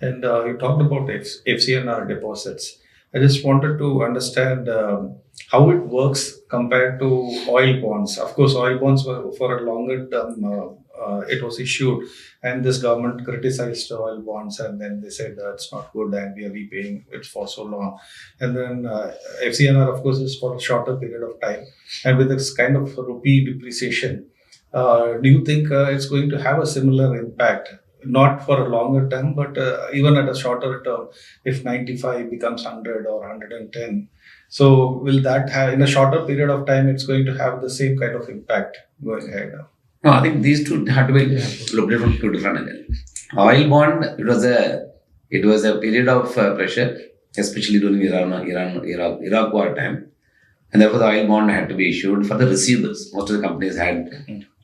And you talked about FCNR deposits. I just wanted to understand how it works compared to oil bonds. Of course, oil bonds were for a longer term. It was issued, and this government criticized oil bonds, and then they said it's not good, and we are repaying it for so long. And then FCNR, of course, is for a shorter period of time, and with this kind of rupee depreciation, do you think it's going to have a similar impact? Not for a longer term, but even at a shorter term, if 95 becomes 100 or 110. So will that have, in a shorter period of time, it's going to have the same kind of impact going ahead? No, I think these two have to be looked at from two different angles. Oil bond, it was a period of pressure, especially during Iraq war time. And therefore, the oil bond had to be issued for the receivables. Most of the companies had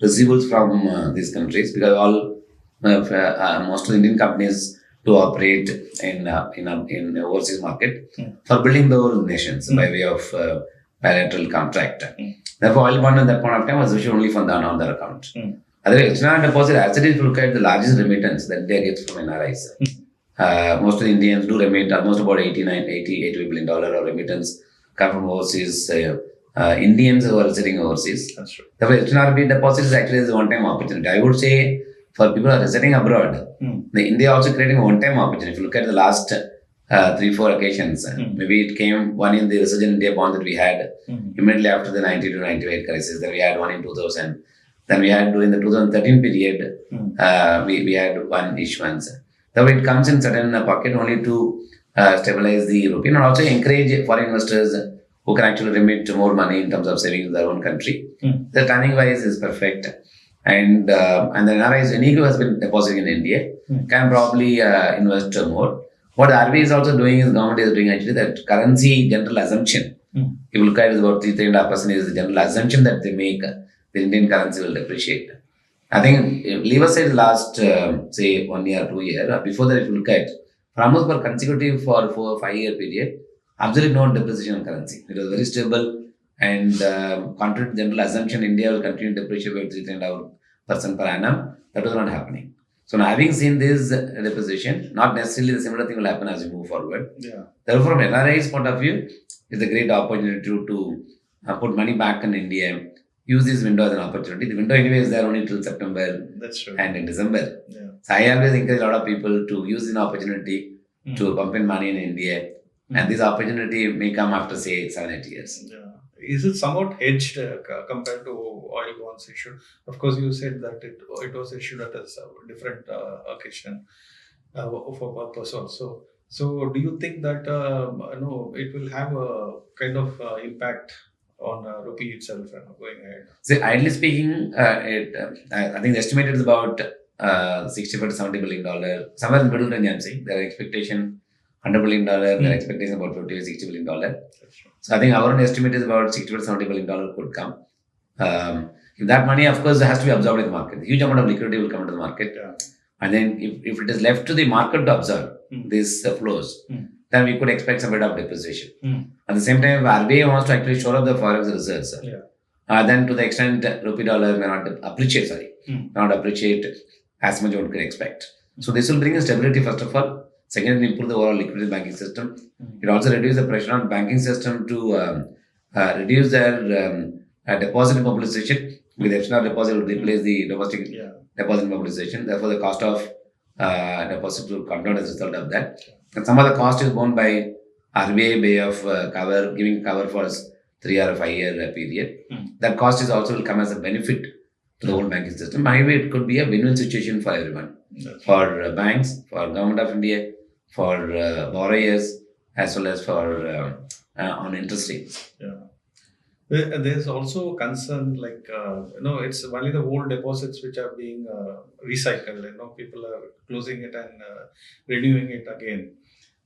receivables from these countries because most of the Indian companies to operate in overseas market for building those nations by way of bilateral contract. Therefore, oil bond at that point of time was issued only from the on their account. Otherwise, external deposit, as it is, look at the largest remittance that India gets from NRIs. Most of the Indians do remit almost about $80 billion of remittance come from overseas. Indians who are sitting overseas. That's true. Therefore, external deposit is actually a one-time opportunity. I would say for people who are residing abroad, India also creating a one-time opportunity. If you look at the last 3-4 occasions, maybe it came one in the Resurgent India bond that we had immediately after the 90 to 98 crisis. Then we had one in 2000. Then we had during the 2013 period, we had one issuance. Though it comes in certain pocket only to stabilize the rupee and also encourage foreign investors who can actually remit more money in terms of saving in their own country. The timing wise is perfect. And the NRIs, any who has been depositing in India can probably invest more. What the RBI is also doing is government is doing actually that currency general assumption. If you look at it, about 3.5% is the general assumption that they make the Indian currency will depreciate. I think leave aside the last say 1 year, 2 year. Before that, if you look at almost for consecutive for 4 or 5 year period, absolutely no depreciation of currency. It was very stable and contrary to general assumption, India will continue to depreciate by 3.5% per annum. That was not happening. So now having seen this depreciation, not necessarily the similar thing will happen as we move forward. Therefore, from NRI's point of view, it's a great opportunity to put money back in India. Use this window as an opportunity. The window anyway is there only till September. That's true. And in December. So I always encourage a lot of people to use an opportunity to pump in money in India. And this opportunity may come after say 7-8 years. Is it somewhat hedged compared to oil bonds issued? Of course, you said that it was issued at a different occasion for purpose also. So do you think that it will have a kind of impact on rupee itself going ahead? So ideally speaking, I think the estimate is about $65 to $70 billion, somewhere in the middle range. I'm saying their expectation $100 billion, their expectation about $50 to $60 billion. So I think our own estimate is about $60 to $70 billion could come. If that money, of course, has to be absorbed in the market. A huge amount of liquidity will come into the market. And then if it is left to the market to absorb these flows, then we could expect some bit of depreciation. At the same time, if RBI wants to actually shore up the forex reserves, then to the extent rupee dollar may not appreciate, as much one could expect. So this will bring a stability first of all. Second, improve the overall liquidity banking system. It also reduces the pressure on banking system to reduce their deposit mobilization. With external deposit will replace the domestic deposit mobilization. Therefore, the cost of deposits will come down as a result of that. And some of the cost is borne by RBI way of giving cover for 3 or 5 year period. That cost is also will come as a benefit to the whole banking system. Maybe it could be a win-win situation for everyone. For banks, for government of India, for borrowers, as well as for on interest rates. There's also concern like it's only the old deposits which are being recycled. People are closing it and renewing it again.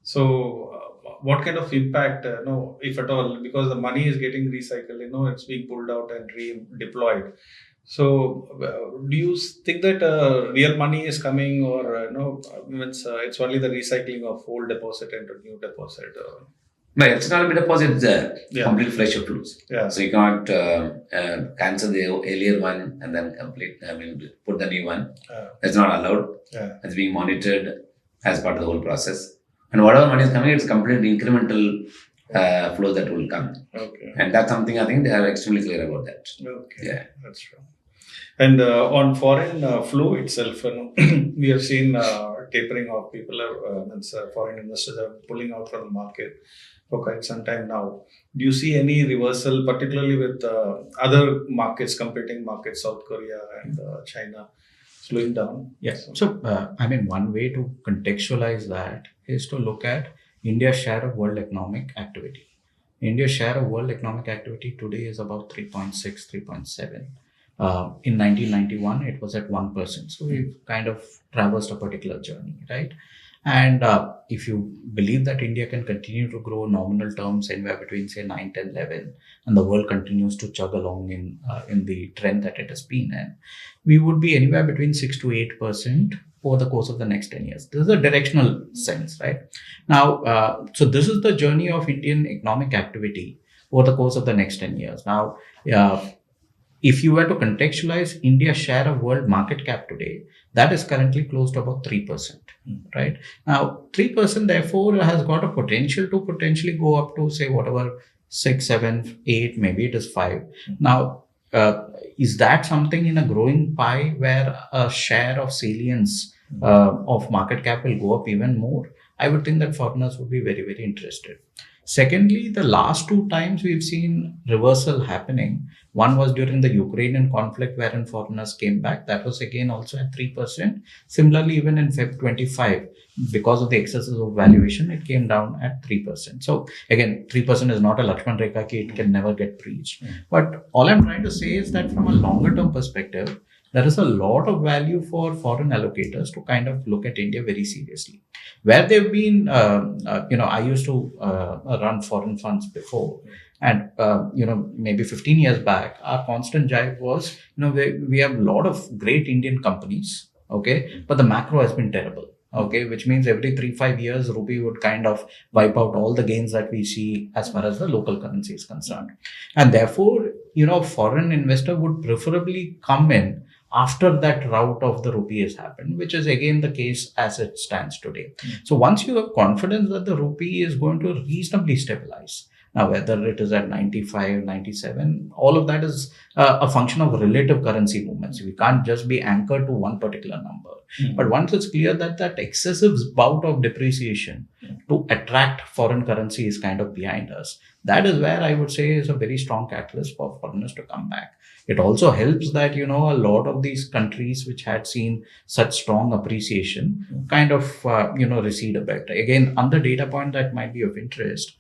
So what kind of impact, if at all, because the money is getting recycled, it's being pulled out and redeployed. So do you think that real money is coming, or it's only the recycling of old deposit into new deposit? No, external deposit is complete fresh flows. So you cannot cancel the earlier one and then put the new one. That's not allowed. It's being monitored. as part of the whole process. And whatever money is coming, it's completely incremental flows that will come. Okay. And that's something I think they are extremely clear about that. Okay. Yeah. That's true. And on foreign flow itself, we have seen tapering of people, foreign investors are pulling out from the market for quite some time now. Do you see any reversal, particularly with other markets, competing markets, South Korea and China, slowing down? Yes. So, one way to contextualize that is to look at India's share of world economic activity. India's share of world economic activity today is about 3.6, 3.7. In 1991, it was at 1%. So we've kind of traversed a particular journey, right? And if you believe that India can continue to grow nominal terms anywhere between, say, 9, 10, 11, and the world continues to chug along in the trend that it has been in, we would be anywhere between 6 to 8% over the course of the next 10 years. This is a directional sense, right? Now, so this is the journey of Indian economic activity over the course of the next 10 years. Now, if you were to contextualize India's share of world market cap today, that is currently close to about 3%, right? Now, 3% therefore has got a potential to potentially go up to, say, whatever, 6, 7, 8, maybe it is 5. Now, is that something in a growing pie where a share of salience of market cap will go up even more? I would think that foreigners would be very, very interested. Secondly, the last 2 times we've seen reversal happening. One was during the Ukrainian conflict, wherein foreigners came back. That was again also at 3%. Similarly, even in Feb 25, because of the excesses of valuation, it came down at 3%. So again, 3% is not a Lakshman Rekha ki, it can never get breached. But all I'm trying to say is that from a longer term perspective, there is a lot of value for foreign allocators to kind of look at India very seriously. Where they've been, I used to run foreign funds before, and maybe 15 years back, our constant jive was, we have a lot of great Indian companies, okay, but the macro has been terrible. Okay, which means every 3-5 years, Rupee would kind of wipe out all the gains that we see as far as the local currency is concerned. And therefore, foreign investor would preferably come in after that rout of the rupee has happened, which is again the case as it stands today. So once you have confidence that the rupee is going to reasonably stabilize, now whether it is at 95, 97, all of that is a function of relative currency movements. We can't just be anchored to one particular number. But once it's clear that that excessive bout of depreciation to attract foreign currency is kind of behind us, that is where I would say is a very strong catalyst for foreigners to come back. It also helps that, a lot of these countries which had seen such strong appreciation kind of, recede a bit. Again, another data point that might be of interest,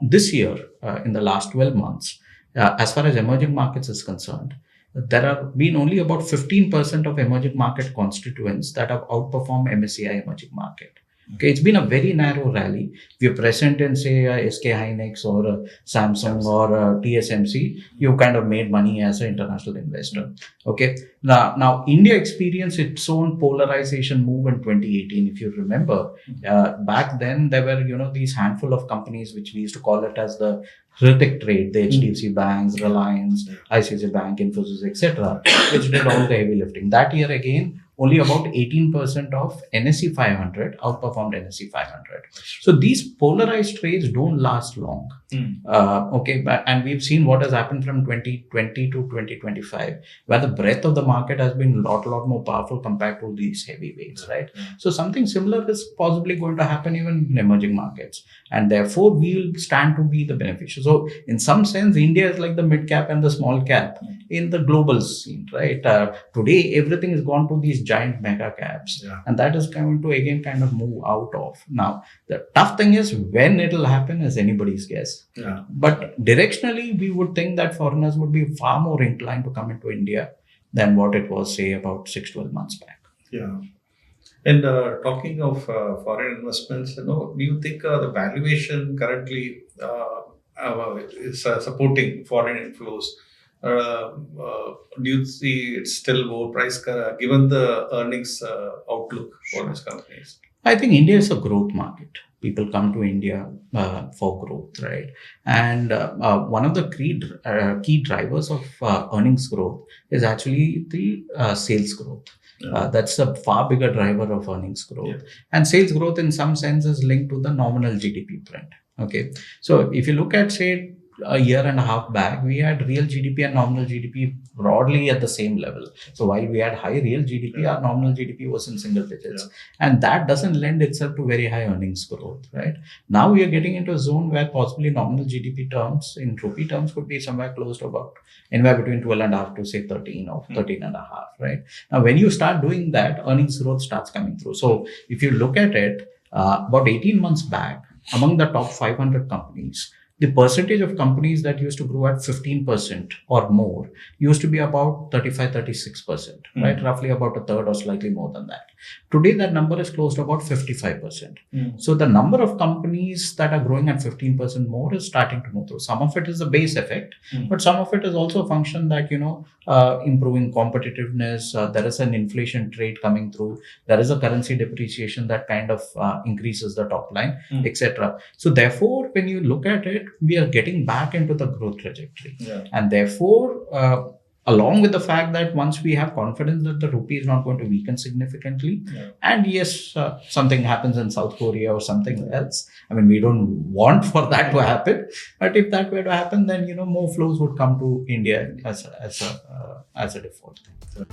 this year, in the last 12 months, as far as emerging markets is concerned, there have been only about 15% of emerging market constituents that have outperformed MSCI emerging market. Okay, it's been a very narrow rally. If you're present in, say, SK Hynix or Samsung or TSMC, you've kind of made money as an international investor. Okay, now India experienced its own polarization move in 2018. If you remember, back then there were, these handful of companies which we used to call it as the Hritic trade, the HDFC banks, Reliance, ICICI Bank, Infosys, etc., which did all the heavy lifting. That year again, only about 18% of NSE 500 outperformed NSE 500. So these polarized trades don't last long. And we've seen what has happened from 2020 to 2025, where the breadth of the market has been a lot more powerful compared to these heavyweights, right? So something similar is possibly going to happen even in emerging markets. And therefore, we'll stand to be the beneficiary. So in some sense, India is like the mid cap and the small cap in the global scene, right? Today, everything has gone to these giant mega caps, and that is going to again kind of move out of. Now, the tough thing is when it will happen is anybody's guess. But directionally, we would think that foreigners would be far more inclined to come into India than what it was, say, about 6-12 months back. Yeah. And talking of foreign investments, do you think the valuation currently is supporting foreign inflows? Do you see it's still overpriced given the earnings outlook for these companies? I think India is a growth market. People come to India for growth, right? And one of the key drivers of earnings growth is actually the sales growth. That's a far bigger driver of earnings growth. Yeah. And sales growth in some sense is linked to the nominal GDP print. Okay. So if you look at, say, a year and a half back, we had real GDP and nominal GDP broadly at the same level. So while we had high real GDP, our nominal GDP was in single digits. And that doesn't lend itself to very high earnings growth, right? Now we are getting into a zone where possibly nominal GDP terms in rupee terms could be somewhere close to about anywhere between 12.5 to say 13 or 13.5, right? Now, when you start doing that, earnings growth starts coming through. So if you look at it, about 18 months back, among the top 500 companies, the percentage of companies that used to grow at 15% or more used to be about 35-36%, right? Roughly about a third or slightly more than that. Today, that number is close to about 55%. So the number of companies that are growing at 15% more is starting to move through. Some of it is the base effect, but some of it is also a function that, improving competitiveness, there is an inflation trade coming through, there is a currency depreciation that kind of increases the top line, etc. So therefore, when you look at it, we are getting back into the growth trajectory. And therefore, along with the fact that once we have confidence that the rupee is not going to weaken significantly, and yes, something happens in South Korea or something else, I mean, we don't want for that to happen, but if that were to happen, then more flows would come to India as a default thing.